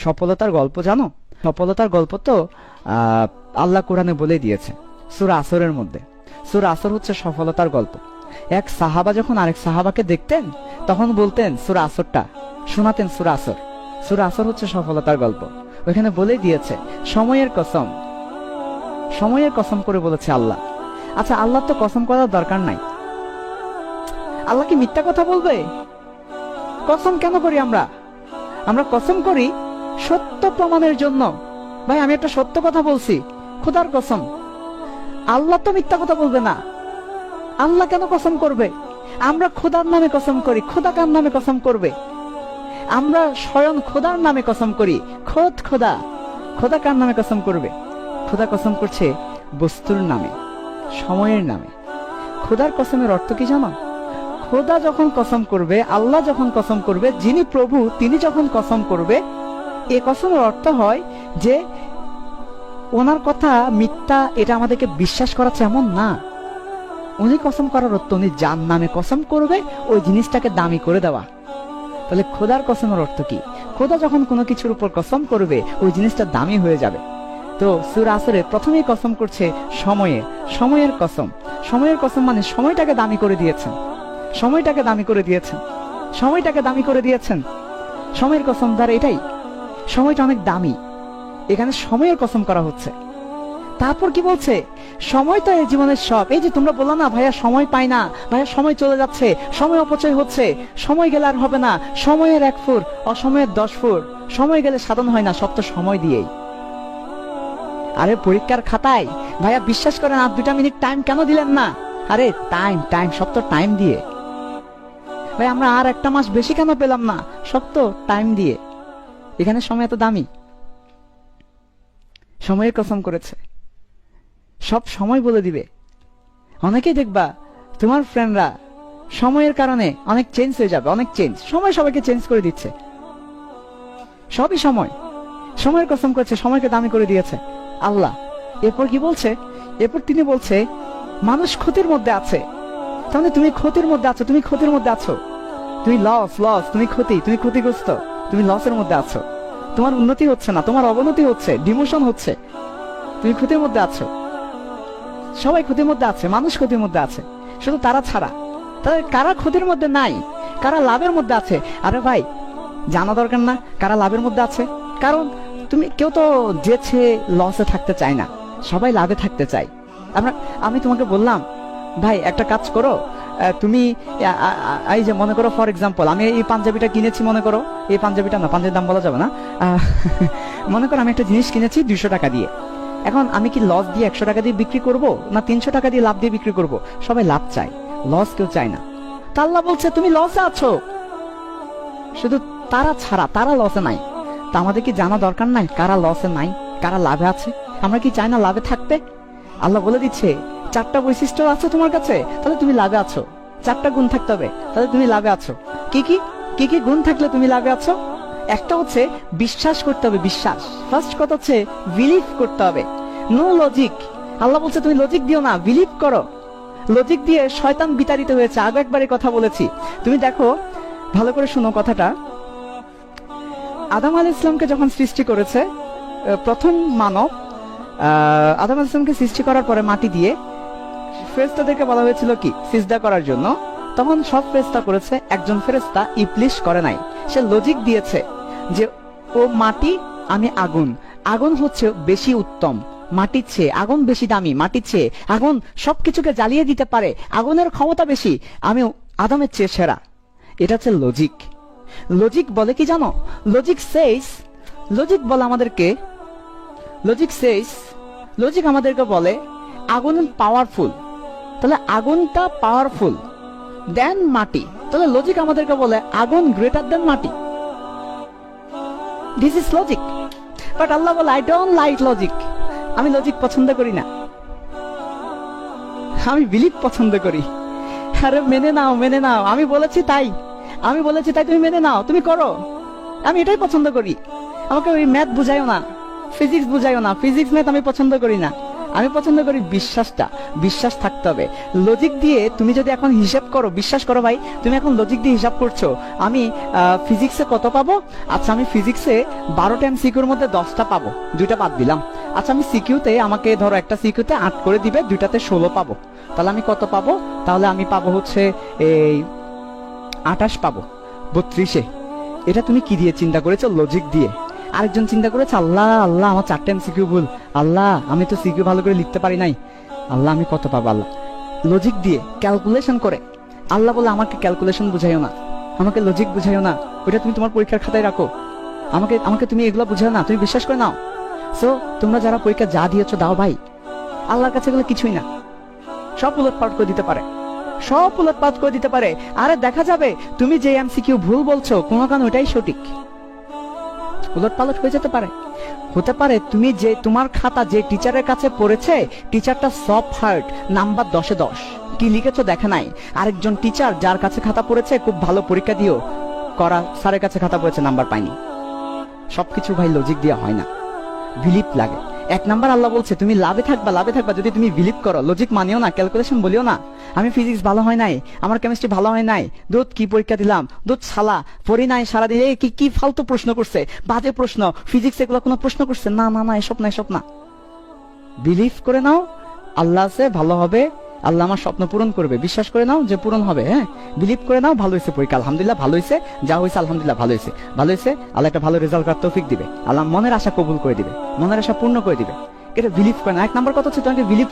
সফলতার গল্প জানো? সফলতার গল্প তো আল্লাহ কোরআনে বলে দিয়েছে সূরা আসরের মধ্যে। সূরা আসর হচ্ছে সফলতার গল্প। এক সাহাবা যখন আরেক সাহাবাকে দেখতেন তখন বলতেন সূরা আসরটা, শোনাতেন সূরা আসর। সূরা আসর হচ্ছে সফলতার গল্প। ওখানে বলে দিয়েছে সময়ের কসম, সময়ের কসম করে বলেছে আল্লাহ। আচ্ছা, আল্লাহ তো কসম করার দরকার নাই। আল্লাহ কি মিথ্যা কথা বলবে? কসম কেন করি আমরা? আমরা কসম করি সত্য প্রমাণের জন্য। ভাই, আমি একটা সত্য কথা বলছি, খোদার কসম। আল্লাহ তো মিথ্যা কথা বলবে না। আল্লাহ কেন কসম করবে? আমরা খোদার নামে কসম করি। খোদা কার নামে কসম করবে? আমরা স্বয়ং খোদার নামে কসম করি। খোদা, খোদা কার নামে কসম করবে? খোদা কসম করছে বস্তুর নামে, সময়ের নামে। খোদার কসমের অর্থ কি জানো? খোদা যখন কসম করবে, আল্লাহ যখন কসম করবে, যিনি প্রভু তিনি যখন কসম করবে, এ কসমের অর্থ হয় যে ওনার কথা মিথ্যা এটা আমাদেরকে বিশ্বাস করাচ্ছে এমন না। উনি কসম করার অর্থ উনি যার নামে কসম করবে ওই জিনিসটাকে দামি করে দেওয়া। তাহলে খোদার কসমের অর্থ কি? খোদা যখন কোনো কিছুর উপর কসম করবে ওই জিনিসটা দামি হয়ে যাবে। তো সূরা আসরে প্রথমেই কসম করছে সময়ের কসম। সময়ের কসম মানে সময়টাকে দামি করে দিয়েছেন, সময়টাকে দামি করে দিয়েছেন, সময়টাকে দামি করে দিয়েছেন। সময়ের কসম দ্বারা এটাই, সময়টা অনেক দামি। এখানে সময়ের কসম করা হচ্ছে। তারপর কি বলছে? সময় তো এই জীবনের সব। এই যে তোমরা বললা না ভাইয়া সময় পাই না, ভাইয়া সময় চলে যাচ্ছে, সময় অপচয় হচ্ছে, সময় গেলে আর হবে না, সময়ের 1 ফুট অসময়ের 10 ফুট, সময় গেলে সাধন হয় না, সব তো সময় দিয়েই। আরে পরীক্ষার খাতায় ভাইয়া বিশ্বাস করেন আর 2টা মিনিট টাইম কেন দিলেন না? আরে টাইম সব তো টাইম দিয়ে। ভাই আমরা আর 1টা মাস বেশি কেন পেলাম না? সব তো টাইম দিয়ে। এখানে সময় এত দামি। সময়ের কসম করেছে, সব সময় বলে দিবে। অনেকেই দেখবা তোমার ফ্রেন্ডরা সময়ের কারণে অনেক চেঞ্জ হয়ে যাবে, অনেক চেঞ্জ। সময় সবাইকে চেঞ্জ করে দিচ্ছে, সবই সময়। সময়ের কসম করেছে, সময়কে দামি করে দিয়েছে আল্লাহ। এরপর কি বলছে? এরপর তিনি বলছে মানুষ ক্ষতির মধ্যে আছে। তাহলে তুমি ক্ষতির মধ্যে আছো, তুমি ক্ষতির মধ্যে আছো, তুমি লস, তুমি ক্ষতিগ্রস্ত, তুমি লসের মধ্যে আছো। তোমার উন্নতি হচ্ছে না, তোমার অবনতি হচ্ছে, ডিমোশন হচ্ছে, তুমি ক্ষতির মধ্যে আছো। সবাই ক্ষতির মধ্যে আছে, মানুষ ক্ষতির মধ্যে আছে, শুধু তারা ছাড়া। তাহলে কারা ক্ষতির মধ্যে নাই, কারা লাভের মধ্যে আছে? আরে ভাই জানা দরকার না কারা লাভের মধ্যে আছে? কারণ কেউ তো যেছে লসে থাকতে চায় না, সবাই লাভে থাকতে চায়। আমি তোমাকে বললাম ভাই একটা কাজ করো, তুমি এই যে মনে করো ফর এক্সাম্পল আমি এই পাঞ্জাবিটা কিনেছি, মনে করো এই পাঞ্জাবিটা না, পাঞ্জাবির দাম বলা যাবে না, মনে করো আমি একটা জিনিস কিনেছি 200 টাকা দিয়ে। এখন আমি কি লস দিয়ে 100 টাকা দিয়ে বিক্রি করব না 300 টাকা দিয়ে লাভ দিয়ে বিক্রি করব? সবাই লাভ চায়, লস কেউ চায় না। তা আল্লাহ বলছে তুমি লসে আছো, শুধু তারা ছাড়া, তারা লসে নাই। তা আমাদের কি জানা দরকার নাই কারা লসে নাই, কারা লাভে আছে? আমরা কি চাই না লাভে থাকতে? আল্লাহ বলে দিচ্ছে 4টা বৈশিষ্ট্য আছে তোমার কাছে, তাহলে তুমি লাভে আছো। 4টা গুণ থাকতে হবে, তাহলে তুমি লাভে আছো। কি কি গুণ থাকলে তুমি লাভে আছো? একটা হচ্ছে বিশ্বাস করতে হবে, বিশ্বাস। ফার্স্ট কথা হচ্ছে বিলিভ করতে হবে, নো লজিক। আল্লাহ বলছে তুমি লজিক দিও না, বিলিভ করো। লজিক দিয়ে শয়তান বিতাড়িত হয়েছে, আগে একবারে কথা বলেছি। তুমি দেখো ভালো করে শুনো কথাটা। আদম আলাইহিস সালামকে যখন সৃষ্টি করেছে, প্রথম মানব আদম আলাইহিস সালামকে সৃষ্টি করার পরে মাটি দিয়ে ফেরেশতাদেরকে বলা হয়েছিল কি সিজদা করার জন্য। তখন সব ফেরেশতা করেছে, একজন ফেরেশতা ইবলিস করে নাই। সে লজিক দিয়েছে যে ও মাটি, আমি আগুন, আগুন হচ্ছে বেশি উত্তম মাটির চেয়ে, আগুন বেশি দামি মাটির চেয়ে, আগুন সবকিছুকে জ্বালিয়ে দিতে পারে, আগুনের ক্ষমতা বেশি, আমি আদমের চেয়ে সেরা। এটা হচ্ছে লজিক। লজিক বলে কি জানো? লজিক বলে আমাদেরকে, লজিক আমাদেরকে বলে আগুন পাওয়ারফুল, তাহলে আগুনটা পাওয়ারফুল দেন মাটি, তাহলে লজিক আমাদেরকে বলে আগুন গ্রেটার দেন মাটি। This is logic. বাট আল্লাহ বলে আই ডোন্ট লাইক লজিক। আমি লজিক পছন্দ করি না, আমি বিলিভ পছন্দ করি। আরে মেনে নাও। আমি বলেছি তাই তুমি মেনে নাও, তুমি করো। আমি এটাই পছন্দ করি। আমাকে ওই ম্যাথ বুঝাইও না, ফিজিক্স বুঝাইও না, ফিজিক্স ম্যাথ আমি পছন্দ করি না। আমি পছন্দ করি বিশ্বাসটা। বিশ্বাস থাকতে হবে। লজিক দিয়ে তুমি যদি এখন হিসাব করো, বিশ্বাস করো ভাই, তুমি এখন লজিক দিয়ে হিসাব করছো আমি ফিজিক্সে কত পাবো। আচ্ছা আমি ফিজিক্সে 12টা এমসিকিউর মধ্যে 10টা পাবো, 2টা বাদ দিলাম। আচ্ছা আমি সিকিউতে, আমাকে ধরো একটা সিকিউতে 8 করে দিবে, 2টাতে 16 পাবো, তাহলে আমি কত পাবো? তাহলে আমি পাবো হচ্ছে এই 28 পাবো 32-এ। এটা তুমি কি দিয়ে চিন্তা করেছো? লজিক দিয়ে। আরেকজন চিন্তা করেছে আল্লাহ আল্লাহ আমার 4টা এমসিকিউ ভুল, আল্লাহ আমি তো সিকিউ ভালো করে লিখতে পারি নাই, আল্লাহ আমি কত পাবো? আল্লাহ লজিক দিয়ে ক্যালকুলেশন করে। আল্লাহ বলে আমাকে ক্যালকুলেশন বুঝাইও না, আমাকে লজিক বুঝাইও না, ওইটা তুমি তোমার পরীক্ষার খাতায় রাখো, আমাকে আমাকে তুমি এগুলো বুঝাও না, তুমি বিশ্বাস করে নাও। সো তোমরা যারা পরীক্ষা যা দিয়েছো দাও ভাই, আল্লাহর কাছে এগুলো কিছুই না, সব উলটপালট করে দিতে পারে, সব উলটপালট করে দিতে পারে। আরে দেখা যাবে তুমি যে এমসিকিউ ভুল বলছো কোনো কারণ ওইটাই সঠিক, উলটপালট হয়ে যেতে পারে। হতে পারে তুমি যে তোমার খাতা যে টিচারের কাছে পড়েছে, টিচারটা সফট হার্ট, নাম্বার 10-এ 10, কি লিখেছো দেখে নাই। আরেকজন টিচার যার কাছে খাতা পড়েছে খুব ভালো পরীক্ষা দিও করা, স্যারের কাছে খাতা পড়েছে নাম্বার পাইনি। সবকিছু ভাই লজিক দিয়ে হয় না, বিলিভ লাগে। 1 নাম্বার আল্লাহ বলছে তুমি লাভে থাকবা, লাভে থাকবা যদি তুমি বিলিভ করো। লজিক মানিও না, ক্যালকুলেশন বলিও না আমি ফিজিক্স ভালো হয় নাই, আমার কেমিস্ট্রি ভালো হয় নাই, দুধ কি পরীক্ষা দিলাম, দুধ ছালা পড়ি নাই সারাদিন, এই কি কি ফালতু প্রশ্ন করছে, বাজে প্রশ্ন, ফিজিক্স এগুলো কোনো প্রশ্ন করছে না, না না এসব না, এসব না। বিলিভ করে নাও আল্লাহ আছে, ভালো হবে, আল্লাহ আমার স্বপ্ন পূরণ করবে, বিশ্বাস করে নাও যে পূরণ হবে। হ্যাঁ বিলিভ করে নাও, ভালো হয়েছে পরীক্ষা, আলহামদুলিল্লাহ ভালো হয়েছে, যা হয়েছে আলহামদুলিল্লাহ ভালো হয়েছে, ভালো হয়েছে, আল্লাহ একটা ভালো রেজাল্ট করার তৌফিক দিবে, আল্লাহ মনের আশা কবুল করে দিবে, মনের আশা পূর্ণ করে দিবে। এটা বিলিভ করে না। 1 নাম্বার কথা হচ্ছে তোমাকে বিলিভ